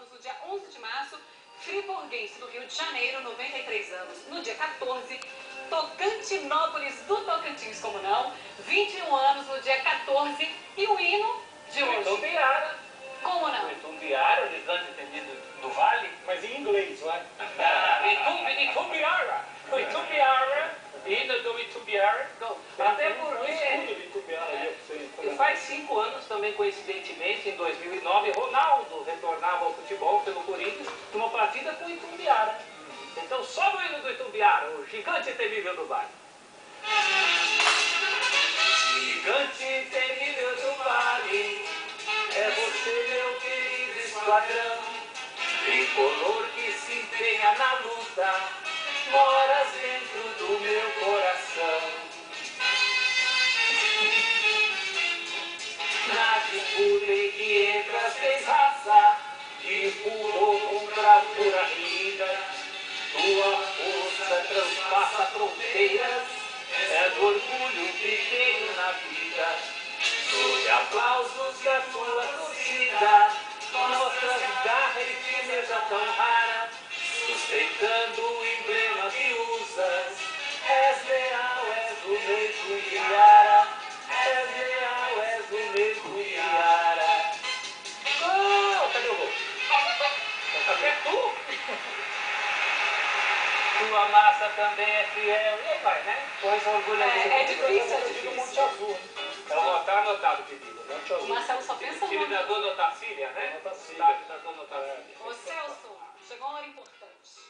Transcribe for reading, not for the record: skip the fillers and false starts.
anos no dia 11 de março. Friburguense do Rio de Janeiro, 93 anos, no dia 14. Tocantinópolis do Tocantins, como não, 21 anos no dia 14. E o hino de hoje. Itumbiara. Como não? Itumbiara, o gigante entendido do vale. Mas em inglês, vai. Itumbiara. Itumbiara. Hino do Itumbiara. Até porque faz 5 anos, também coincidentemente, em 2009, Ronaldo retornava ao futebol pelo Corinthians numa partida com o Itumbiara. Então sobe o hino do Itumbiara, o gigante temível do vale. Gigante temível do vale, é você meu querido esquadrão, tricolor que se empenha na luta, moras dentro do meu coração. Na disputa em que entras sem raça, disputou com bravura rica, tua força transpassa fronteiras, é do orgulho pequeno na vida. Sob aplausos da tua torcida, mostras garra e firmeza tão rara, sustentando o emblema que usas. És leal, és o mesmo Iara, és leal, és o mesmo Iara. Gol! Cadê o gol? É tu? Tua massa também é fiel. E aí vai, né? Pois orgulho É difícil, é difícil. Monte Azul, né? Eu vou estar anotado o pedido. Monte O Azul. Marcelo só pensa Time no da Dona Otacília, né? Otacília. Estádio da Dona Otacília. Ô Celso, chegou uma hora importante.